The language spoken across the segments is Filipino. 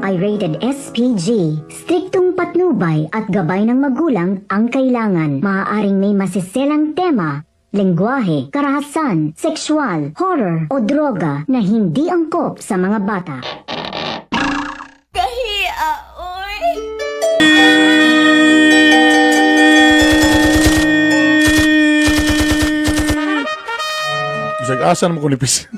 ay rated SPG. Striktong patnubay at gabay ng magulang ang kailangan. Maaaring may masiselang tema, lengguwahe, karahasan, sexual, horror o droga na hindi angkop sa mga bata. Kahiya, oy! Asan mo ko nipis?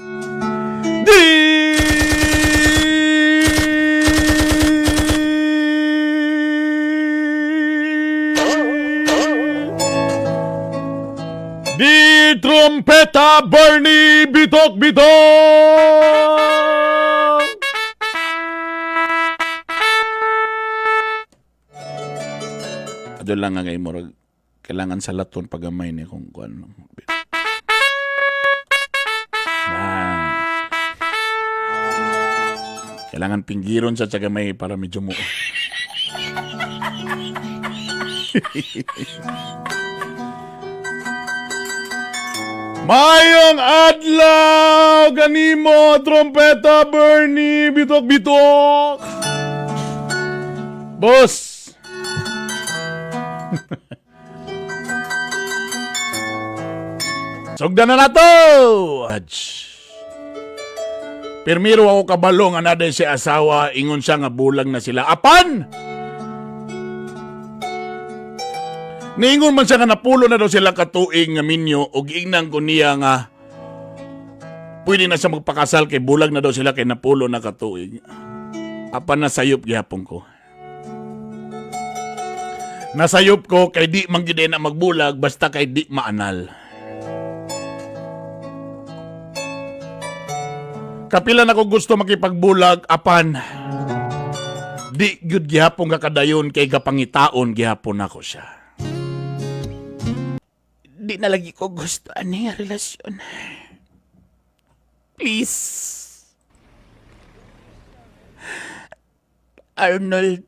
Di trompeta Bernie bitok-bitok! Ado lang nga ngayon mo, kailangan sa laton pagamay ni kung ano. Kailangan pinggiron sa tsagamay para medyo mo. Mayong adlaw ganimo trompeta Bernie bitok-bitok. Boss. Sugdan na nato. Pirmiro ako kabalo nga naday si asawa ingon siya nga bulag na sila. Apan! Niingon man siya nga napulo na daw sila katuig nga minyo ug ingnan ko niya nga pwede na siya magpakasal kay bulag na daw sila kay napulo na katuig. Apan nasayop gihapon ko. Nasayop ko kay di man gyud na magbulag basta kay di maanal. Kapila na ko gusto makipagbulag, apan di gyud gihapon kakadayon kay gapangitaon gihapon ako siya. Di na lagi ko gusto ani nga relasyon. Please. Arnold,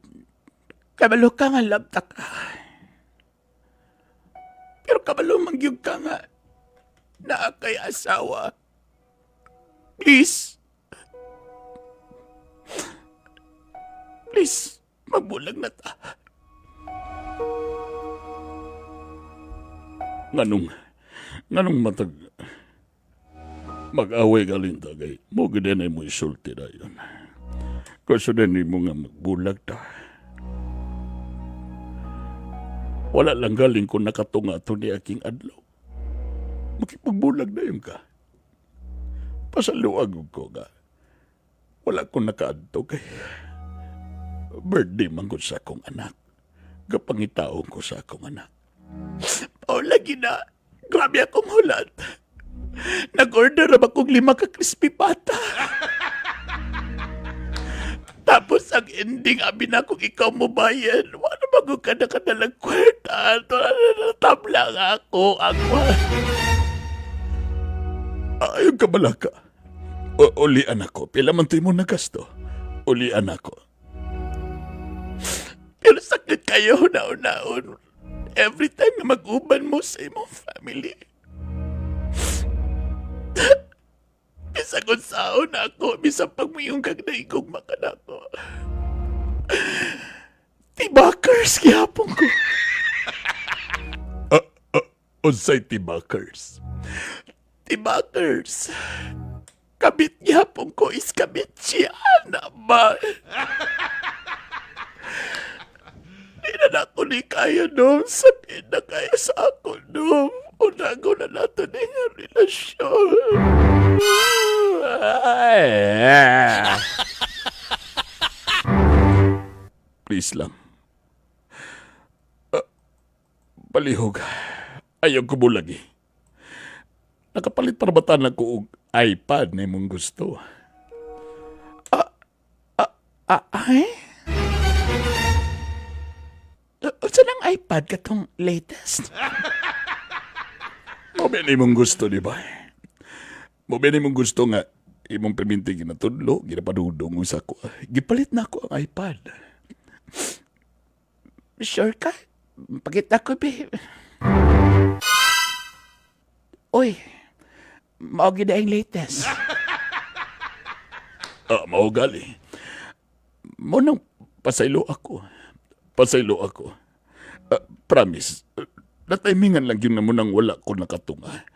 kabalo ka nga labta ka. Pero kabalo mangyug ka nga na kay asawa. Please. Please, magbulag na ta. Nganong matag mag-away galing tagay. Mo gid na mo isulti na yun. Kasi din mo nga magbulag ta. Wala lang galing ko nakatunga to ni aking adlaw. Makipagbulag na yun ka. Pasaluag ko nga. Wala ko nakaadto kay birthday man ko sa akong anak. Kapangitaon ko sa akong anak. Lagi na. Grabe akong hulat. Nag-order na akong 5 ka crispy pata. Tapos ang ending, abi na kung ikaw mo bayan. Wala bago ka na kadalang kwarta. Tabla nga ako. Ayun ka malaka. Ulian ako. Pila man mo na gasto. Ulian ako. Pero sakit kayo na-unaon. Every time na mag-uban mo sa imong family. Bisa kung saon ako. Bisa pag mayong kagdaigong makanako. Tibakers, gihapon ko. Unsay tibakers? Tibakers. Kabit gihapon ko is kabit siya na ba? Di na ako ni kaya doon. Sabihin na kaya sa ako doon. Unago na nato na yung relasyon. Please lang. Palihog. Ayaw ko bulagi. Nakapalit parabatan ako og iPad na mong gusto. Ay? Saan ang iPad katong latest? Mabini mong gusto, di ba? Mabini mong gusto nga imong paminti ginatudlo, ginapadudong sa ko. Gipalit na ako ang iPad. Sure ka? Pakita ko, babe. Uy, maugid na yung latest. Maugali. mo nang pasaylo ako. Pasaylo ako. Promise, natimingan lang yun na mo nang wala ko nakatunga.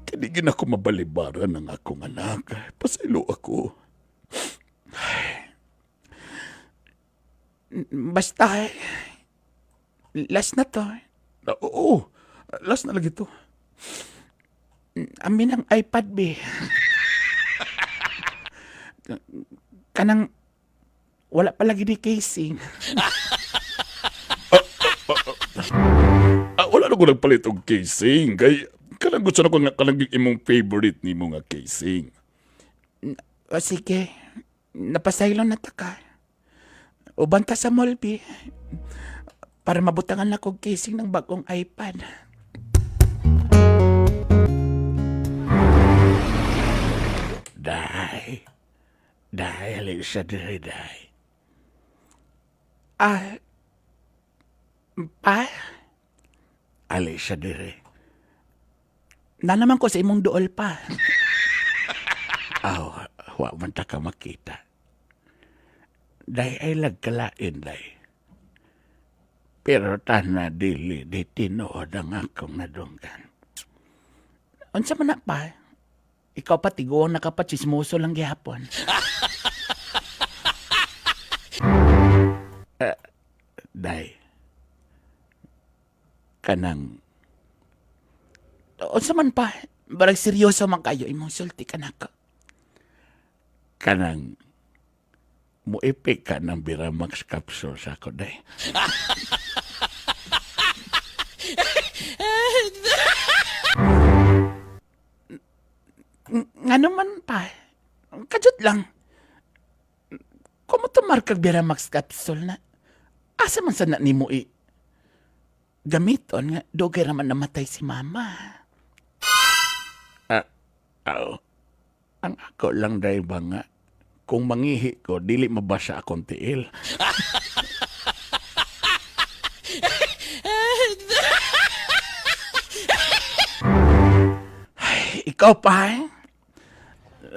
Kinigin ako mabalibaran ng akong anak. Pasaylo ako. Basta, last na to. Oo, last na lagi to. Amin ang iPad, be. Kanang, wala pa lagi ni casing. Wala na ko nagpalit og casing. Kay, kanang gusto na ko nga kanang yung imong favorite ni mo nga casing. O sige, napasaylo na ta ka. Uban ta sa mall, be. Para mabutangan na kong casing ng bagong iPad. Day, halin siya dire, day. Pa, Halin siya dire. na naman ko sa imong duol pa. Wa man ta ka makita. Day ay lagkalain, day. Pero tana dili, di tinuod ang akong nadunggan. Unsa man na pa? Ikaw pa tiguan na ka pa chismoso lang gihapon. Day, kanang Unsa man pa? Barag seryoso man kayo imong sulti ka na ka. kanang muipik ka ng Biramax capsule sa ako, day. Nga naman pa. Kajut lang. Kumutumar kag Biramax capsule na. Asa man sana nimo gamiton nga dugay raman namatay si mama. Ang ako lang, day, ba nga, kung mangihi ko, dili mabasa akong tiil. Ikaw pa, eh?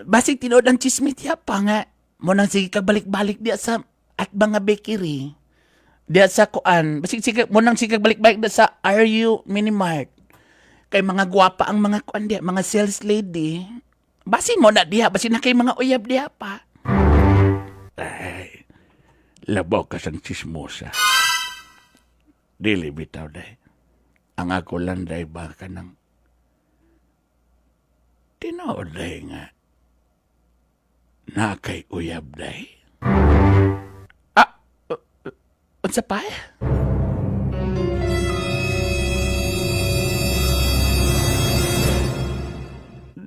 Basig tinood ang chismit ya pa nga. Mo nang sige kag balik-balik diya sa at mga bakery. Diya sa kuan. Basig sige mo nang sige kag balik-balik diya sa RU Minimart. Kay mga gwapa ang mga kuan diya, mga sales lady. Basin mo na diha, basin na kay mga uyab diha pa. Ay, labaw ka sang chismosa. Dili bitaw, day. Ang ako lang, day, ba ka ng tinood, day, nga. Nakay uyab, day. Unsa pa?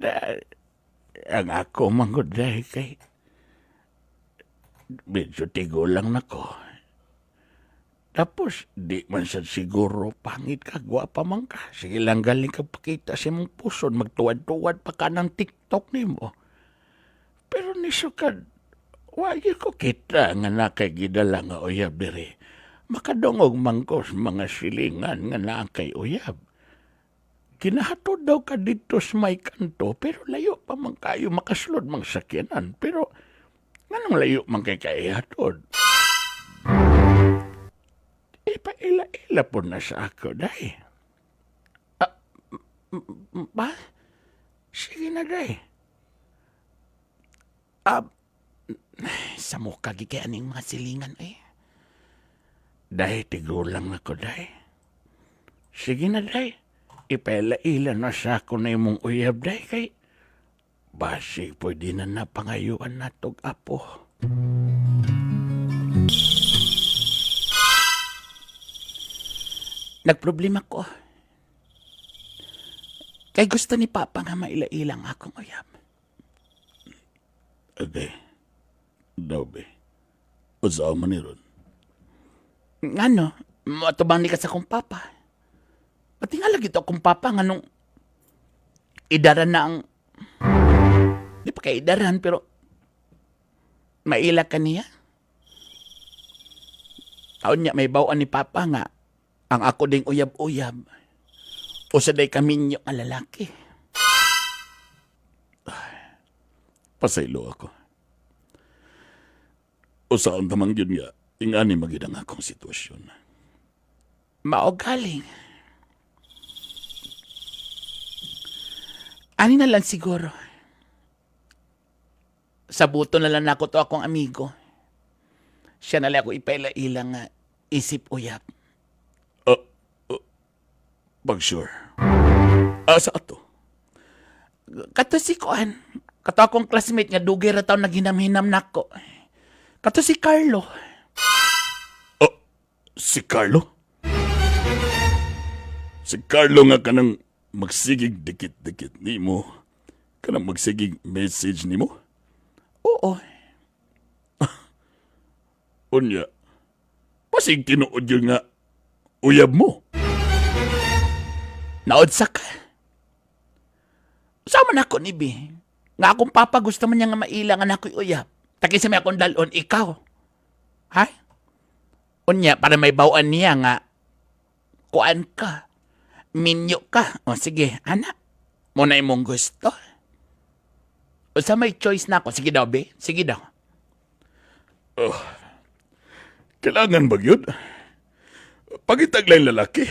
Day, ang ako manggod, day, kay medyo tigo lang nako. Tapos, di man sad siguro pangit ka, gwapa man ka. Sige lang galing ka pakita sa mong puson, magtuwad-tuwad pa ka ng TikTok ni mo. Pero nisukad, wagi ko kita nga nakay gidala nga uyab diri. Makadongog mangkos mga silingan nga nakay uyab. Kinahatod daw ka dito sa may kanto, pero layo pa man kayo makasulod mang sakyanan. Pero, nganong layo man kay kaihatod? Ipaila-ila po na sa ako, day. Pa? Sige na, day. Sa mukha gigayaning mga silingan eh. Day, tigulang ako, day. Sige na, day. Ipaila-ila na sa ako na imong uyab, day, kay basi pwede na napangayuan na tog apo. Nagproblema ko. Kay gusto ni Papa nga maila-ilang akong uyab. Okay. Daw, be. Usaw man ni ron. Ngano? Matubang ni ka sa kong Papa. Pati nga lagi to akong Papa nga nung idaran na ang... Di pa kay idaran pero maila ka niya. Taon niya may bawaan ni Papa nga ang ako ding uyab-uyab. O sa day kaminyo nga lalaki. Pasaylo ako. O saan tamang yun nga, ingani magidang akong sitwasyon. Mao galing. Ani na lang siguro. Sabuto na lang ako to akong amigo. Siya na lang ako ipaila-ila nga isip uyab. Pag sure. Asa ato? Kato si Kuan. Kato akong classmate nga dugay ra taon naghinam-hinam nako. Kato si Carlo. Si Carlo? Si Carlo nga kanang magsigig dikit-dikit ni mo. Kanang magsigig message ni mo? Oo. Unya, pasig tinuod yun nga uyab mo. Naodsa ka. Sama na ako ni B. Nga akong papa gusto man niya nga mailangan ako'y uyab. Takisa may akong dalon, ikaw. Ha? Unya, para may bawaan niya nga, kuan ka. Minyo ka. O sige, anak. Muna imong gusto. O sa may choice na ako. Sige daw, be. Sige daw. Kailangan ba yun? Pagitaglay lalaki.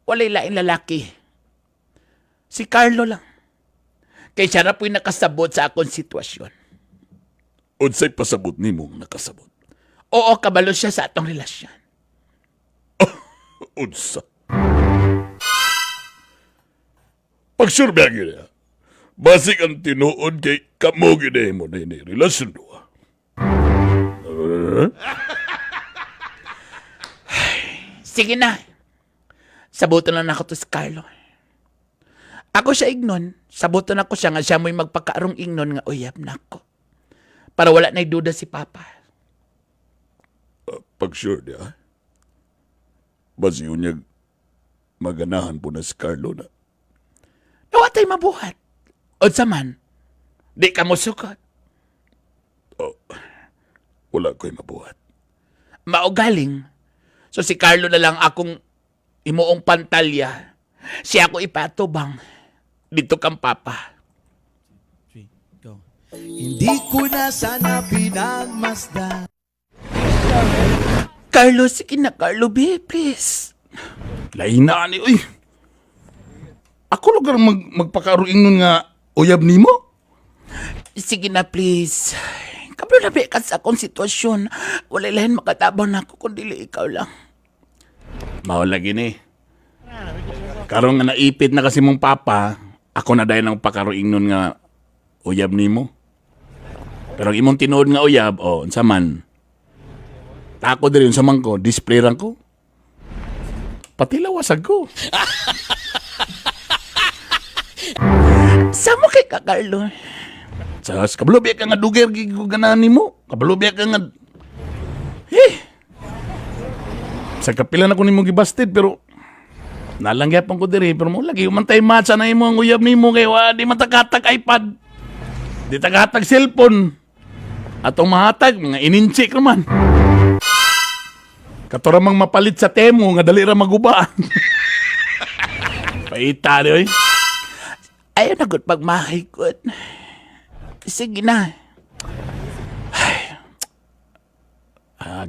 Walay lain lalaki. Si Carlo lang. Kaya siya na po'y nakasabot sa akong sitwasyon. Unsay pasabot ni mong nakasabot. Oo, kabalo siya sa atong relasyon. Unsa? Pag sure ba yun, basig ang tinuod kay kamo gina mo na ini relasyon do. Sige na. Sabuton lang ako to si Carlo. Ako siya ignon. Sabuton ako siya nga siya mo'y magpakaarong ignon nga uyab na ako. Para wala na'y duda si Papa. Pag sure niya, basiyo niya maganahan po na si Carlo na. Nawatay mabuhat. O man, di ka mo sukot. Wala ko'y mabuhat. Maugaling. So si Carlo na lang akong imuong pantalya. Siya ako ipatubang. Dito kang Papa. Hindi ko na sana pinagmasdan. Carlo, sige na Carlo, be, please. Lain na ni, uy. Ako lugar magpakaruing nun nga uyab ni mo? Sige na, please. Kablo na ka sa akong sitwasyon. Wala lahin makatabang na ako kung dili ikaw lang. Mawala gini. Karong nga naipit na kasi mong papa, ako na dahil ng pakaruing nun nga uyab ni mo. Pero ang imong tinuod nga uyab, unsa man. Tako din sa man ko, display lang ko. Pati lawasag ko. Samo kay ka, Carlo. Sa kabalubya ka nga duger giguganan ni mo. Kabalubya ka nga... Sa kapila na ko ni mo gibasted, pero... Nalanggyapan ko diri, pero mo lagi umantay matcha na imo ang uyab ni mo, kaya di matakatag iPad. Di tagatag cellphone. Atong mahatag, mga ininchik naman. Katoramang mapalit sa temo, nga dali ra magubaan. Paita di, oy. Ayaw na good pagmahay good. Sige na.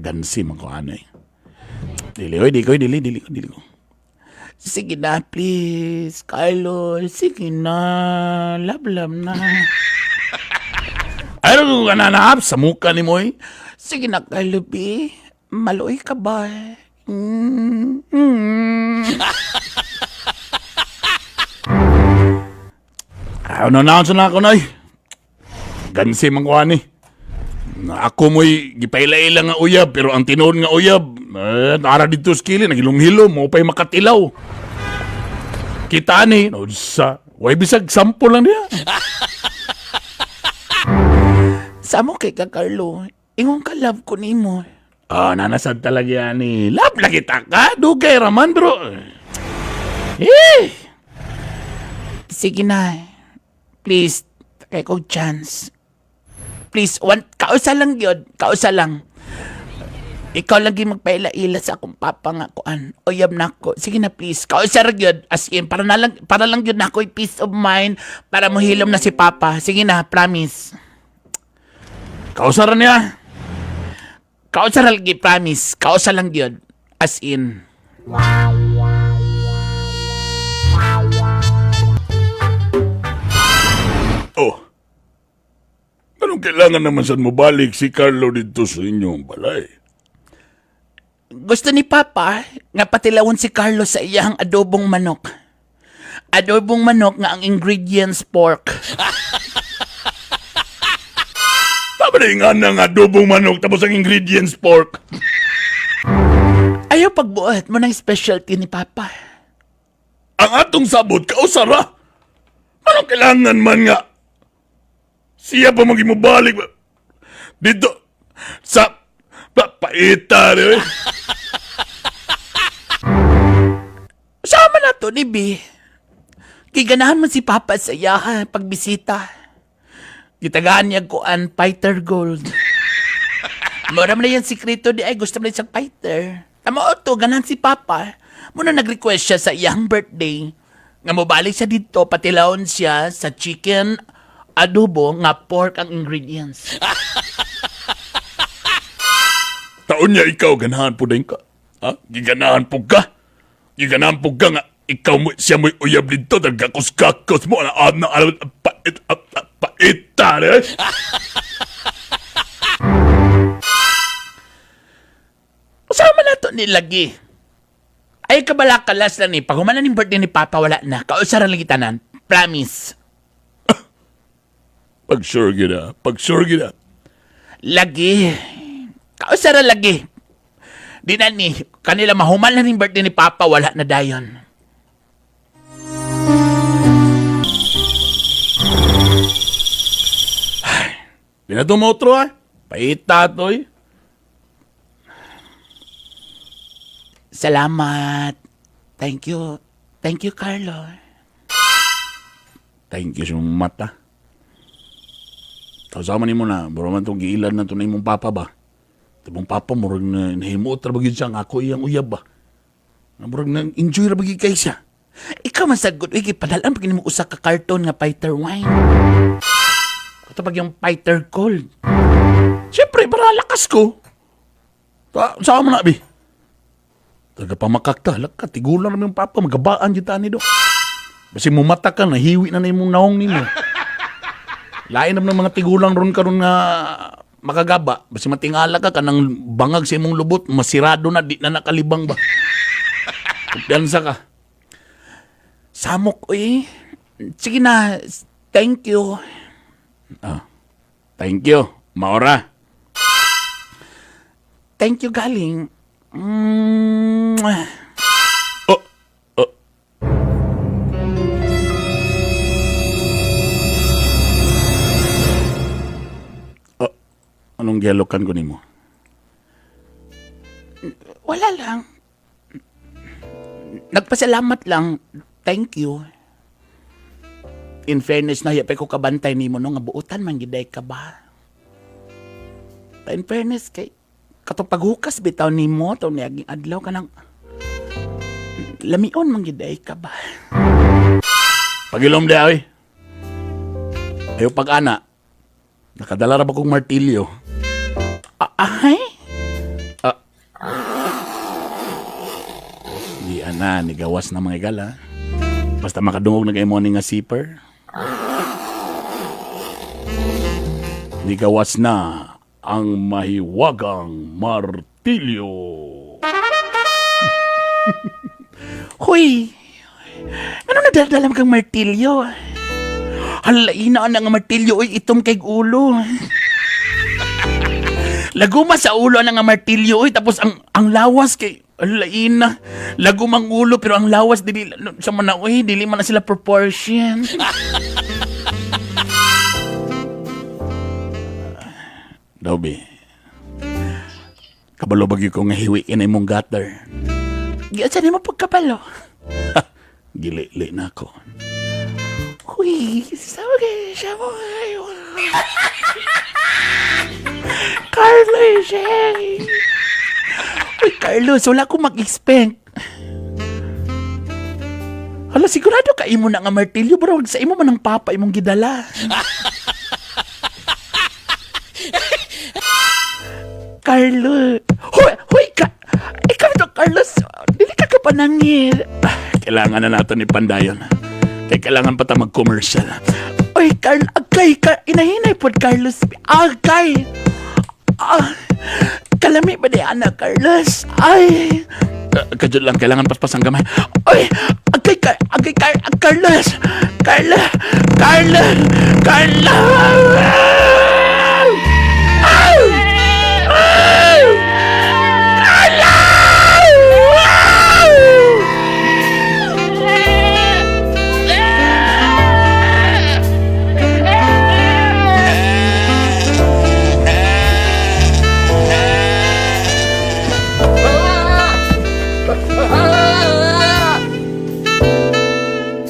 Gansi man ko ano eh. Dili, oy, dili ko. Sige na, please. Carlo, sige na. Love na. Ano ko ka nanahap sa muka ni mo eh? Sige na, Carlo, B. Maloy ka ba? Ano na ako na eh. Gansi man ko ano eh. Ako mo'y gipailaila nga uyab, pero ang tinuod nga uyab, nara dito skili, nagilom-hilom, mo pa'y makatilaw. Kita ni, no, sa, way bisag sample lang niya. Samo kay ka, Carlo. Ingon ka love ko ni mo. Nanasad talaga yan eh. Love lagi ta ka, dugay raman bro. Sige na. Please, kay ko chance. Please, kausa lang yun. Kausa lang. Ikaw lagi magpaila-ila sa akong papa nga kuan. Oyab na ako. Sige na please. Kausa ra gyud. As in, para lang yun na ako peace of mind. Para mohilom na si papa. Sige na, promise. Kausaran niya. Kausa ra lagi, promise. Kausa lang yun. As in. Oh. Anong kailangan naman saan mo balik si Carlo dito sa inyong balay? Gusto ni Papa nga patilawon si Carlos sa iyang adobong manok. Adobong manok nga ang ingredients pork. Tama na yung nga adobong manok tapos ang ingredients pork. Ayaw pagbuot mo ng specialty ni Papa. Ang atong sabot, kausara. Anong kailangan man nga? Siya pa magimubalik dito sa paita rin. Sama na to ni B. Giganahan mo si Papa sa iya pagbisita. Gitagaan niya ko ang fighter gold. Mura mo na yan sikreto di ay gusto mo na isang fighter. Tama o to, ganahan si Papa. Muna nag-request siya sa iyang birthday. Nga mabalik siya dito, patilawon siya sa chicken adobo nga pork ang ingredients. Taon niya ikaw, ganahan po din ka. Ha? Giganahan po ka. Giganahan po ka nga. Ikaw mo, siya mo'y uyab dito. Nagkakos-kakos mo. Paita rin. Kasama na to nilagi. Ay kabalakalas lang ni. Pag humanan yung birthday ni Papa, wala na. Kausaran lagi tanan. Promise. Pag sure gina. Pag sure gina. Lagi. Kausaran lagi. Di na ni. Kanila mahuman na yung birthday ni Papa, wala na dayon. Di na ito mautro ha. Paita to eh. Salamat. Thank you. Thank you, Carlo. Thank you sa mata. Kasama ni mo na. Baro man itong giilan na ito na imong papa ba? Itong papa mo rin na nahimuot na bagay siya. Ako iyang uyab ba? Murag na enjoy ra bagay kay siya. Ikaw masagot. Igi, padalaan pag mo usa ka karton nga fighter wine. Ito pag yung fighter cold. Siyempre, para lakas ko. Saan mo na, Abi? Taga pamakak ta. Laka, tigulan naman yung papa. Magabaan dyan tani do. Kasi mumata ka, nahiwi na na yung naong nimo. Lain naman ng mga tigulang ron karon nga makagaba. Basi matingala ka, kanang bangag sa imong lubot, masirado na, di na nakalibang ba? Kumpiyansa ka. Samok, eh. Sige na. Thank you. Thank you, Maura. Thank you, galing. Oh, anong gialokan ko nimo? Wala lang. Nagpasalamat lang. Thank you. In fairness na yapay ko kabantay nimo no nga buutan man giday ka ba. In fairness kay katong paghukas bitaw nimo taw niaging adlaw kanang lamion man giday ka ba. Pagilom di ay. Ayo pag-ana. Nakadala ra ba kong martilyo? Ay? Di ana, nigawas na mga igala. Basta makadungog na kayo morning nga zipper. Nigawas na ang mahiwagang martilyo. Hoy! Ano nadadalam kang martilyo? Halaina na nga martilyo oy itom kay ulo. Laguma sa ulo na nga martilyo oy tapos ang lawas kay halaina. Lagumang ulo pero ang lawas dili sa man oy dili man na sila proportion. Dobe. Kabalo bagi ko nga hiwiin imong gutter. Giasa ni mo pagkapalo. Gili-li na ako. Uy, sabi siya mo ngayon. Carlos, eh. Uy, Carlos, wala akong mag-expect. Hala, sigurado ka imo na nga martilyo, bro. Sa imo man ang papa imong gidala. Carlos. Hoy, ikaw to, Carlos. Dili ka ka panangil. Kailangan na natin ni Pandayon. Kaya kailangan pa tayo mag-commercial. Oy, agkay, inahinay po, Carlos. Agkay. Kalami ba di, anak, Carlos? Ay. Kadyo lang, kailangan paspas ang gamay. Oy, agkay, Carlos. Carlos.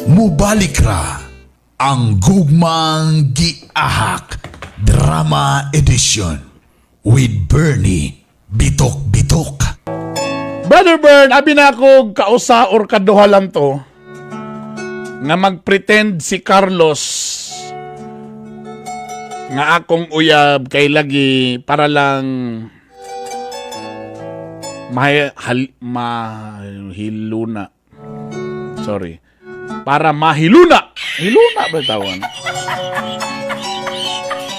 Mubalik ra ang gugmang giahak drama edition with Bernie Bitok. Brother Bern, abi na ako kausa or kaduha lang to nga magpretend si Carlos nga akong uyab kay lagi para lang mahiluna. Sorry. Para mahiluna. Hiluna ba tawon?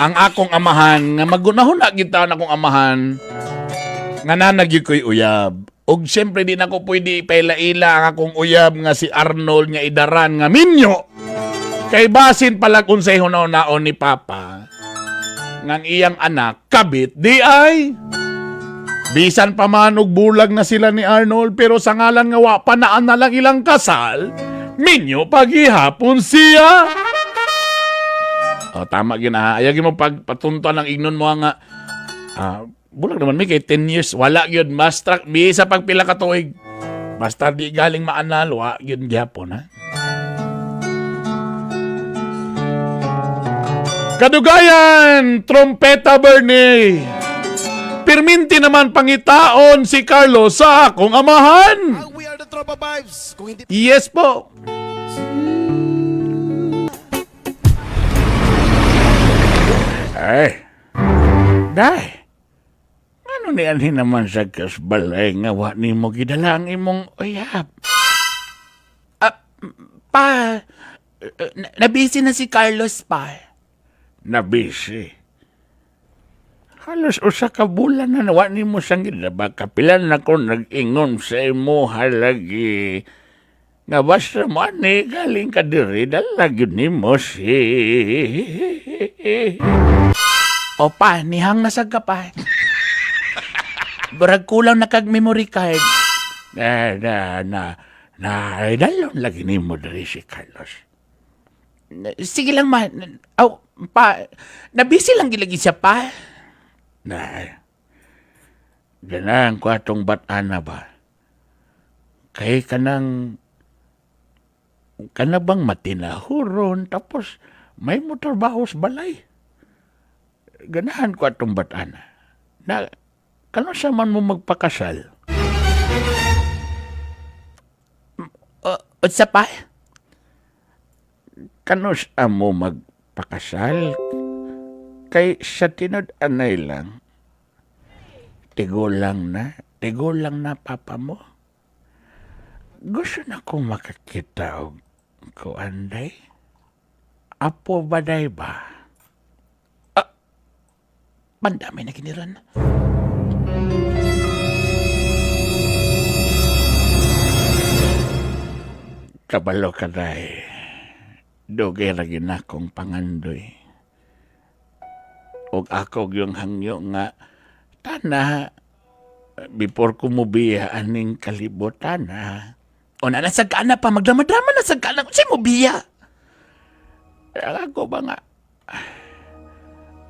Ang akong amahan nga magunahon na kita na akong amahan nga nanagyo ko'y uyab. Og siyempre di na ko pwede ipaila-ila ang akong uyab nga si Arnold nga idaran nga minyo. Kay basin pala kung sa naon ni Papa ngang iyang anak kabit di ay. Bisan pa man og bulag na sila ni Arnold pero sa ngalan nga wa pa na lang ilang kasal, minyo paghihapon siya. Tama gina. Ayagi mo pagpatuntuan ng ignon mo nga bulag naman may kay 10 years wala gyud master bisa pagpila ka tuig. Basta di galing maanal wa gyud gyapon ha. Kadugayan, trompeta Bernie. Pirminti naman pangitaon si Carlos sa akong amahan. We are the Tropa Vibes. Kung hindi Yes po. Ay. Day. Ano ni anhin naman sa kasbalay nga wa ni mo gidala ang imong uyab? Nabisi na si Carlos pa. Nabisi. Halos usa ka bulan na nawa ni mo sang gidaba. Kapilan na ko nag-ingon sa imo halagi. Nga basta mo ani galing ka diri dalagyon ni mo si. Opa, nihang nasag ka pa. Barag kulang na kag memory card. Dalon lagi ni mo diri si Carlos. Sige lang, ma. Pa, nabisi lang gilagi siya pa. Ganang ko atong bat-ana ba? Kay kanang bang matinahuron tapos may motorbaho sa balay. Ganahan ko atong bat-ana. Na kano sa man mo magpakasal? Unsa pa? Kano sa mo magpakasal? Kay sa tinod anay lang. Tigol lang na papa mo. Gusto na kong makakita og ko anday. Apo baday ba? Pandamay na kiniran. Kabalo ka day. Dugay lagi na akong pangandoy. Og ako yung hangyo nga tana before ko mubiya aning kalibutan ha. O na nasag ka na pa. Magdrama-drama nasag ka na. Kasi mo biya. Ako ba nga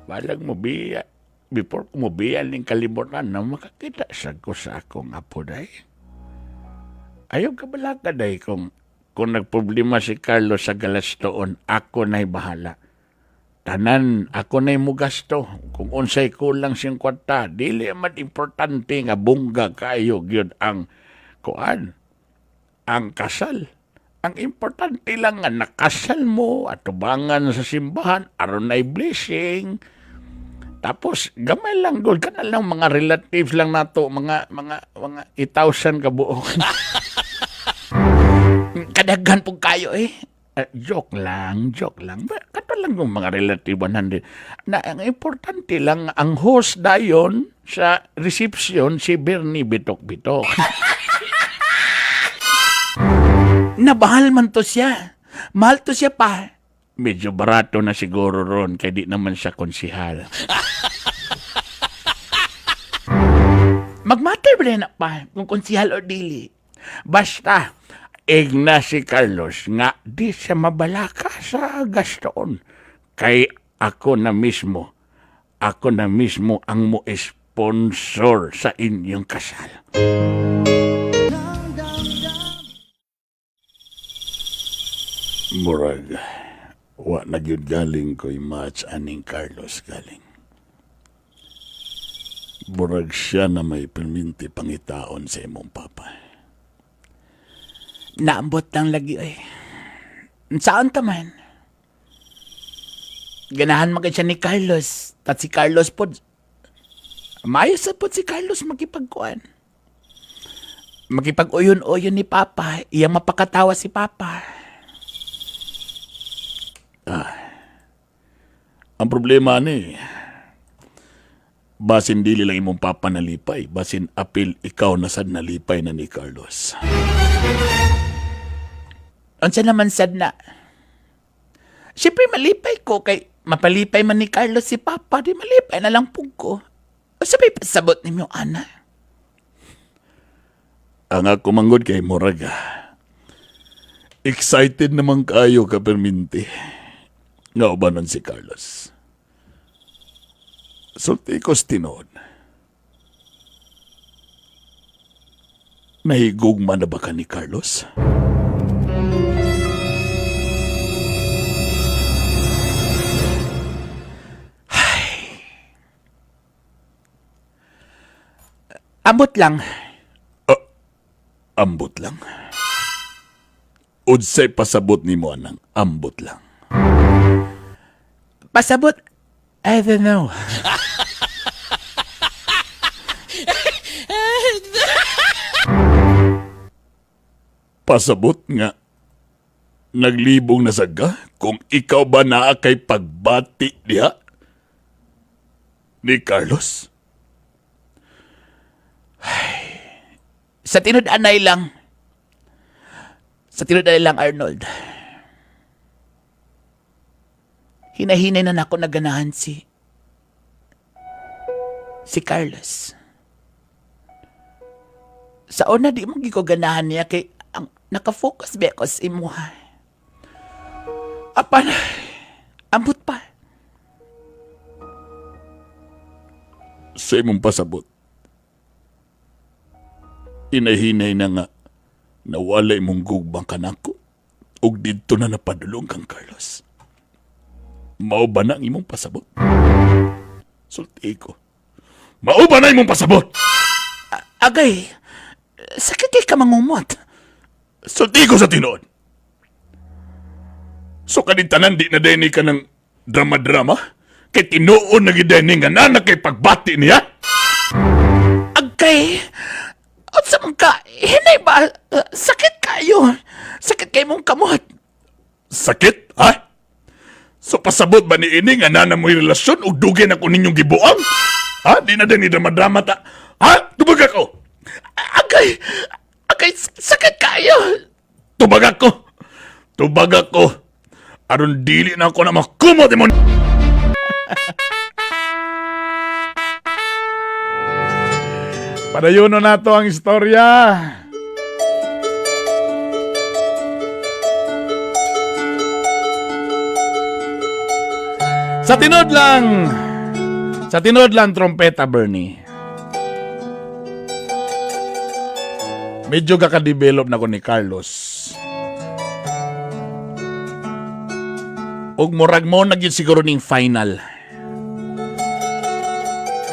balag mubiya before ko mubiya aning kalibutan na makakita sa ko sa akong apo day. Ayaw ka bala ka day kung nagproblema si Carlos sa galastoon, ako na'y bahala. Tanan, ako na'y mugasto. Kung unsay kulang siyang kwarta, dili man importante nga bungga kayo gyud ang kuan, ang kasal. Ang importante lang nga nakasal mo at tubangan sa simbahan, aron na'y blessing. Tapos gamay lang gol kana lang mga relatives lang nato mga 1,000 ka buok. Kadaghan po kayo eh. Joke lang. Kato lang yung mga relative 100. Na ang importante lang, ang host dayon sa reception, si Bernie Bitok-Bitok. Nabahal man to siya. Mahal to siya pa. Medyo barato na siguro ron, kaya di naman siya konsihal. Magmatter ba rin na pa kung konsihal o dili? Basta, na si Carlos nga di siya mabalaka sa gastoon. Kay ako na mismo ang mo sponsor sa inyong kasal. Murag, wa na gyud galing ko'y match aning Carlos galing. Murag siya na may perminti pangitaon sa imong papa. Naambot lang lagi eh. Saan ta man? Ganahan magad siya ni Carlos. At si Carlos po, mayos po si Carlos makipagkuhan. Makipag-uyon-uyon ni Papa. Iyang mapakatawa si Papa. Ang problema ni, basin dili lang imong papa nalipay, basin apil ikaw na sad nalipay na ni Carlos. Unsa naman sad na? Siyempre malipay ko kay mapalipay man ni Carlos si Papa, di malipay na lang pug ko. O sabay pasabot ninyo, ana. Ang ako manggod kay Moraga. Excited naman kayo ka perminti. Nga ubanon si Carlos. Sulti ko tinuod. Nahigugma na ba ka ni Carlos? Ambot lang. Ambot lang. Udsay pasabot ni mo anang ambot lang. Pasabot? I don't know. Pasabot nga. Naglibong na saga kung ikaw ba naa kay pagbati diha ni Carlos? Sa tinud-anay lang. Sa tinud-anay lang, Arnold. Hinahinay na nako naganahan si Carlos. Sa una di mo ko ganahan niya kay ang nakafocus ba ako sa imuha. Apan, ambot pa. Sa imong pasabot. Inahinay na nga nawala imong gugbang kanako ug didto na napadulong kang Carlos. Mao ba na ang imong pasabot? Sulti ko. Mao ba na imong pasabot? Agay, sakit kay ka mangumot. Sulti ko sa tinuod. So kadintanan di na deni ka ng drama-drama? Kay tinuon na gideni nga nanak kay pagbati niya? Agay, at sa mga hinay ba, sakit kayo. Sakit kayo mong kamot. Sakit, ha? So pasabot ba ni ini nga na mo'y relasyon o dugay na ko ninyong gibuang? Ha? Di na din ni drama ta. Ha? Tubag ako. Agay, sakit kayo. Tubag ako. Aron dili na ako na makumot mo. Padayon na to ang istorya. Sa tinod lang trompeta, Bernie. Medyo kaka-develop na ko ni Carlos. Og murag mo naging siguro ning final.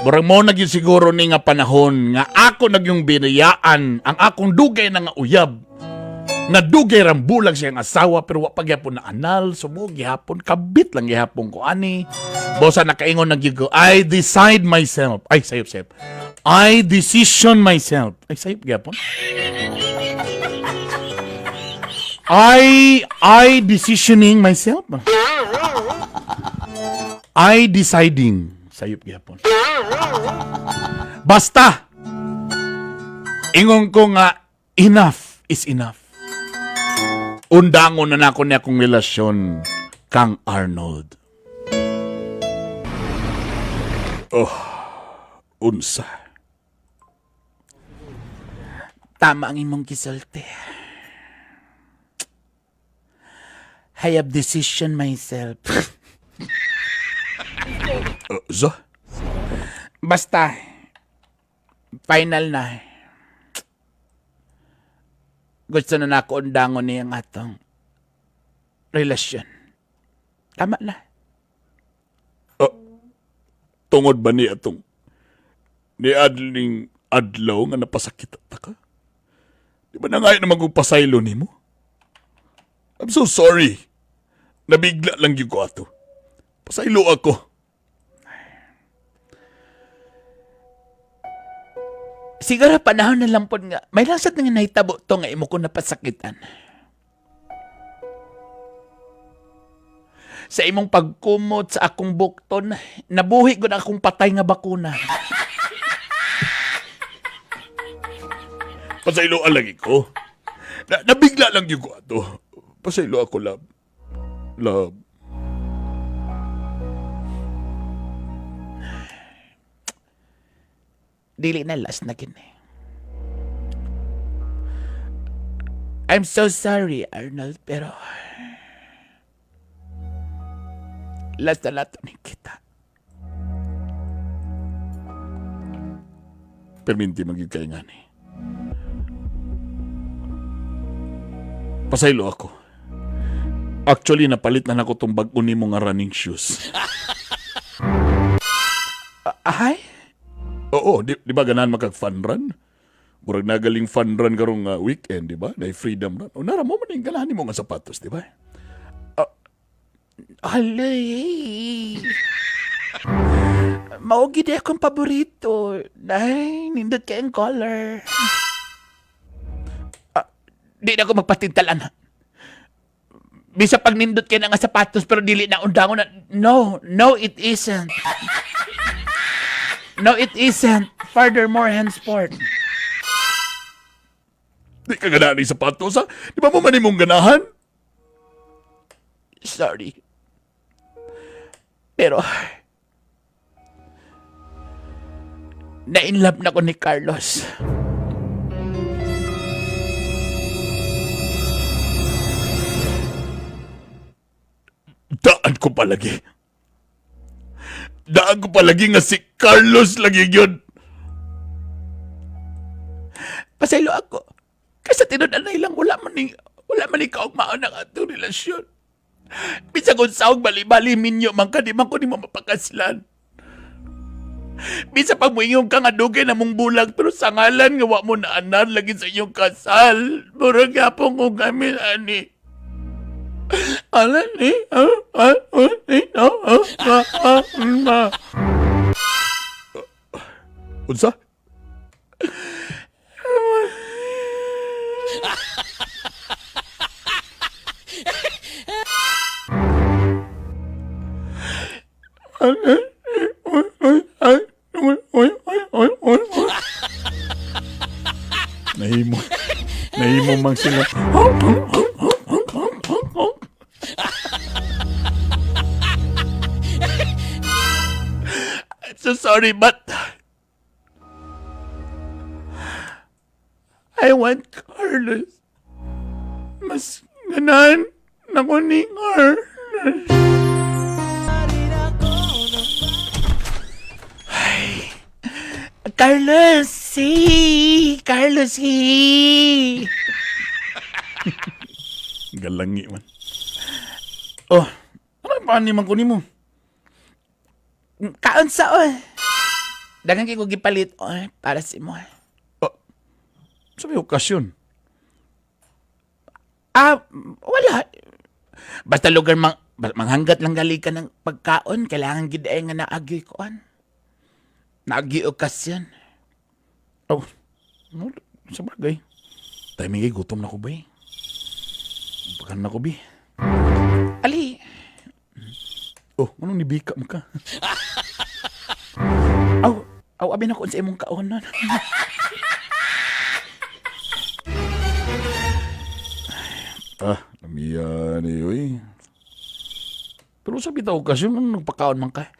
Murag mo naging siguro ni nga panahon nga ako nagyong binayaan ang akong dugay na nga uyab. Nga dugay rambulag siyang asawa pero wa pa gyapon na anal, sumo gihapon kabit lang gihapon ko ani. Bosa nakaingon nagyugo. I decide myself. Ay, sayop. I decision myself. Ay, sayop gyapon. I decisioning myself. I deciding. Sayop gyapon. Basta. Ingon ko nga enough is enough. Undangon na nako niya akong relasyon kang Arnold. Unsa? Tama ang imong gisulti. I have decision myself. Za? Basta, final na. Gusto na nako undangon niya ang atong relasyon. Tama na. Tungod ba ni atong ni adling adlaw nga napasakit ta ka? Di ba nangayon naman kong pasaylo ni mo? I'm so sorry. Nabigla lang yung ko ato. Pasaylo ako. Siguro panahon na lang po nga, may lasat nga nahitabo to nga imo ko napasakitan. Sa imong pagkumot sa akong bukton, nabuhi ko na akong patay nga bakuna. Pasaylo lagi ko. Nabigla lang yung ko ato. Pasaylo ako, love. Love. Dili na last na kini. I'm so sorry, Arnold, pero last na lato ni kita. Perminti magiging kayo nga ni. Pasaylo ako. Actually, napalit na nako tong bag-o ni mo nga running shoes. Ay? Oo, di ba ganahan makag-fun run? Murag nagaling fun run karong weekend, di ba? Na freedom run. O nara mo man yung ganahan mo nga sapatos, di ba? Alay. Maugi di akong paborito. Ay, nindot kayong color. Di na ako magpatintalan. Bisa pag nindot kayo na nga sapatos pero dili na undangon na. No, it isn't. No, it isn't. Furthermore, henceforth. Di ka ganahan yung sapatos, ha? Di ba mo man mong ganahan? Sorry. Pero, na-inlove na ko ni Carlos. Daan ko palagi. Daan ko palagi nga si Carlos lagi yun. Pasaylo ako. Kasi tinudan na ilang wala man ni kaugmaon ang atong relasyon. Bisa kung saog bali-bali minyo man ka, di man ko ni mo mapakaslan. Bisa pag muingong ka nga dugay na mong bulag, pero sa ngalan nga wa mo na anan lagi sa inyong kasal. Murag yapong kong kami, ani. Alan ni? Unsa? Nahimo mang sila. I'm so sorry, but I want Carlos. Mas ganan na ko ni Carlos. Ay, Carlos, si Carlos, si. Galangi man. Oh, ano pa ni man ko nimo? Kaon sa dagan kay ko gipalit para sa imo. Sa may okasyon. Wala. Basta lugar Manghanggat lang gali ka ng pagkaon, kailangan gidae nga naagi koan. Naagi okasyon. Oh, no, sa bagay. Timing gutom na ko ba eh. Pakan na ko bi. Ali, Oh, anong nibika mo ka? aw abi na ko sa imong kaon nun. Namiya ni oy. Pero sa bitaw okasyon, anong nagpakaon man ka?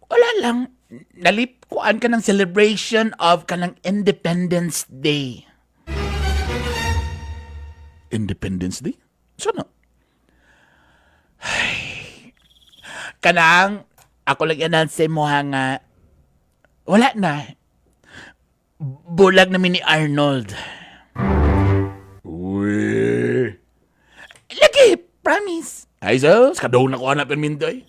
Wala lang. Nalipkuan ka ng celebration of kanang Independence Day. Independence Day? Sana? Kanang, ako lang announce mo nga, wala na. Bulag namin ni Arnold. Uy. Lagi, promise. Ay, sus, kadong na ko anak permintoy.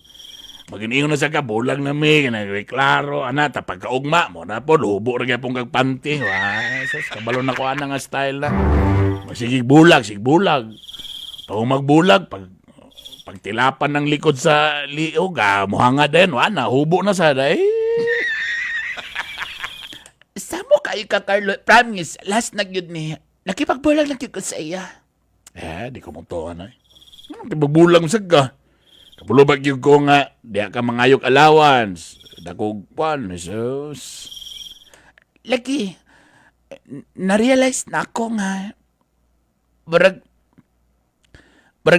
Maginingon na sa kabulang na may, nagreklaro, anak, tapagkaugma mo na po, lubo rin pong kagpanti. Ay, sus, kabalo na ko anak nga style na. Sige bulag. Pag magbulag, pag tilapan ng likod sa liog, muhanga din, wala, hubo na sa day. Samo kayo ka, Carlo. Promise, last na yun ni. Nakipagbulag lang yun ko sa iya. Di ko mong tohan ay. Magbulang sa ka. Kapulubag yung ko nga, di ka mangayok allowance. Dakog pan, Jesus. Lagi, na-realize na ako nga, barag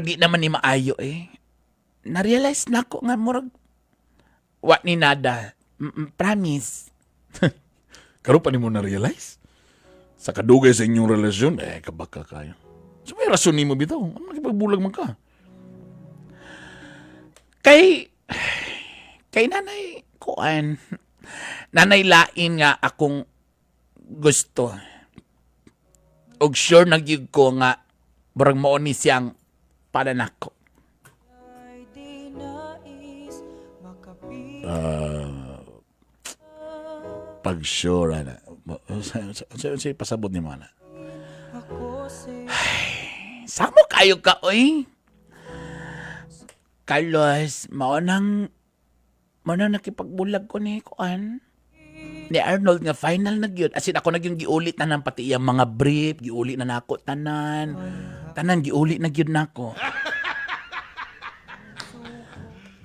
di naman ni maayo eh. Na-realize na ako nga, murag, what ni nada. Promise. Karo pa ni mo na-realize? Sa kadugay sa inyong relasyon, kabaka kayo. So may rason ni mo bitaw. Ano nakipagbulag man ka? Kay nanay kuan. Nanay lain nga akong gusto. Og sure nagyug ko nga barang mao ni siyang pananako. Pag sure, ana. Sa pasabot ni mo, ana. Samo kayo ka, oy. Carlos, mao nang nakipagbulag ko ni kuan. Ni Arnold nga final na gyud. As in, ako na yung giulit na ng pati iyang mga brief, giulit na nako tanan. Tanan giulit na gyud nako.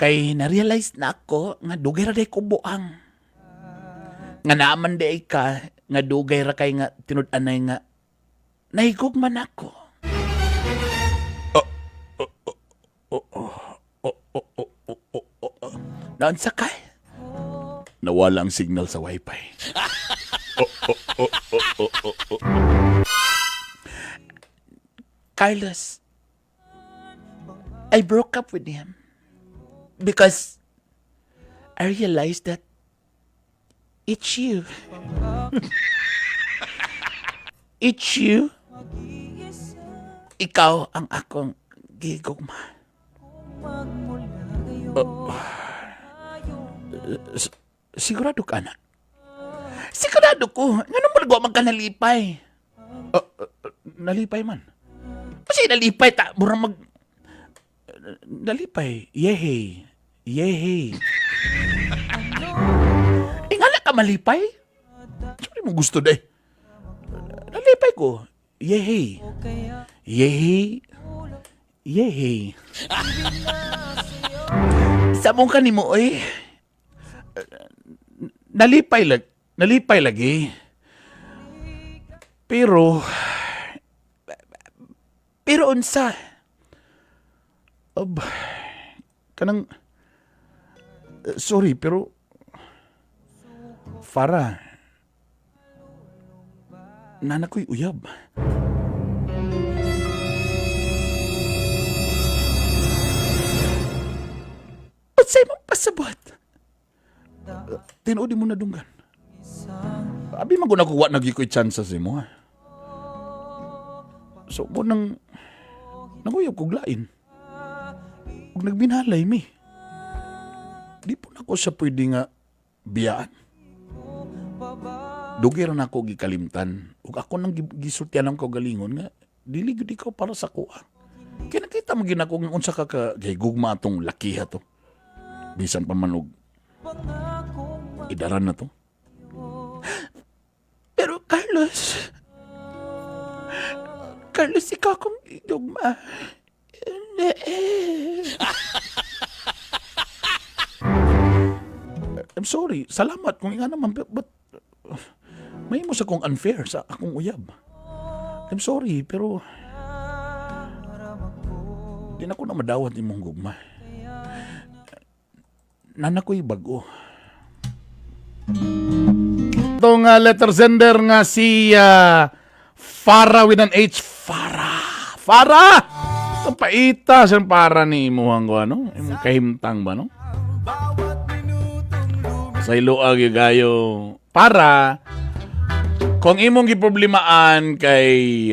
Kay na-realize na ako nga dugay ra day ko buang. Nga naaman day ka nga dugay ra kay nga tinud-anay nga nahigugman ako. Noon sa kay? Nawala ang signal sa wifi. Carlos, I broke up with him because I realized that it's you. It's you. Ikaw ang akong gigugma. Sigurado ka na? Sigurado ko. Nga naman nagawa magkanalipay. Nalipay man. Kasi nalipay ta. Murang Nalipay. Yehey. Ingala ka malipay? Sorry mo gusto day. Nalipay ko. Yehey. Sa mong kanimo, oy. Nalipay lagi. Pero unsa? Kanang... sorry, pero... Farah. Nana ko'y uyab. Unsay mong pasabot? Tinuod mo na dunggan. Abi magunakuha na ko'y chance sa mo, ha? So, mo nang... Nanguyab kong lain. Kung nagbinhalay mi. Di po na ko siya pwede nga biyaan. Dugay ra na ako gikalimtan. Ug ako nang gisultian ang kagalingon nga dili gyud ikaw para sa kuha. Kaya nakita mo ginako ng unsa ka kay gugma atong lakiha to. Bisan pa manog. Idaran na to. Pero Carlos, ikaw kong idugma. I'm sorry. Salamat kung nga naman. But may mo sa kong unfair sa akong uyab. I'm sorry, pero di na ko na madawat ni mong gugma. Nana ko'y bago. Itong letter sender nga si Farah with an H. Farah! Ito paita siyang para ni imuhang ko, ano? Imong kahimtang ba, no? Sa iluag yung gayo. Para, kung imong giproblimaan kay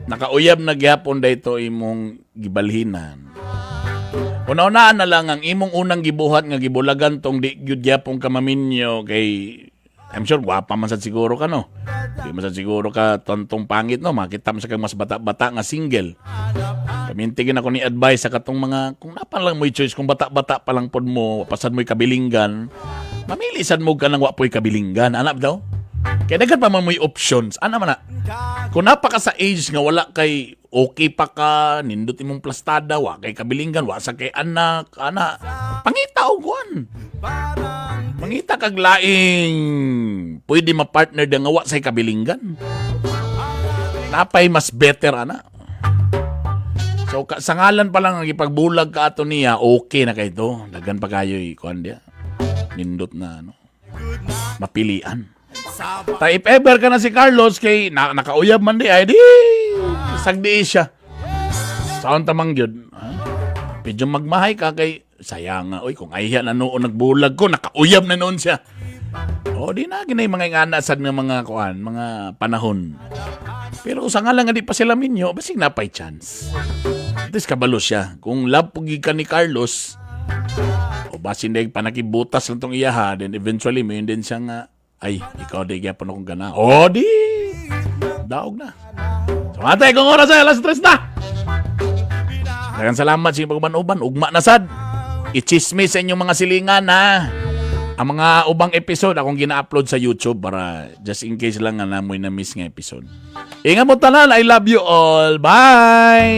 nakauyab na gyapon dayto imong gibalhinan. Una-unaan na lang ang imong unang gibuhat nga gibulagan tong di gyud gyapon ka maminyo kay I'm sure gwapa man sad siguro ka, no. Di man sad siguro ka tontong pangit, no. Makita mo sa kang mas bata-bata nga single. Kamintigin ako ni advice sa katong mga kung napan lang mo'y choice kung bata-bata pa lang pod mo pasad mo'y kabilinggan. Mamilisan mo ka nang wapoy kabilinggan. Anak daw? Kaya dagan pa man mo'y options. Ana man na? Kung napaka sa age nga wala kay okay pa ka, nindot imong plastada, wa kay kabilinggan, wa sa kay anak, ana. Pangita o guwan. Mangita kag laing pwede ma-partner da nga wa say kabilinggan. Napay mas better ana. So sa ngalan pa lang ang ipagbulag ka ato niya, okay na kay to. Dagan pa kayo kuan dia. Nindot na ano. Mapilian. Ta if ever ka na si Carlos kay nakauyab man di ay di sagdi siya. Saon tamang gyud. Medyo magmahay ka kay sayang nga. Oy, kung ayha na noon nagbulag ko, nakauyab na noon siya. O, di na ginay mga inganasad ng mga kuan, mga panahon. Pero sa nga lang nga di pa sila minyo, basig napay chance. At least kabalo siya. Kung lapugi ka ni Carlos, o basin na panakibutas lang tong iyaha, then eventually may din siya nga, ay, ikaw di kaya akong gana. O, di! Daog na. So, atay, kung oras ay alas 3 na! Dagan salamat sa inyong pagmanuban. Ugma na sad. I-chismis sa inyong mga silingan, ha. Ang mga ubang episode akong gina-upload sa YouTube para just in case lang nga namoy na miss nga episode. Ingat mo tanan. I love you all. Bye!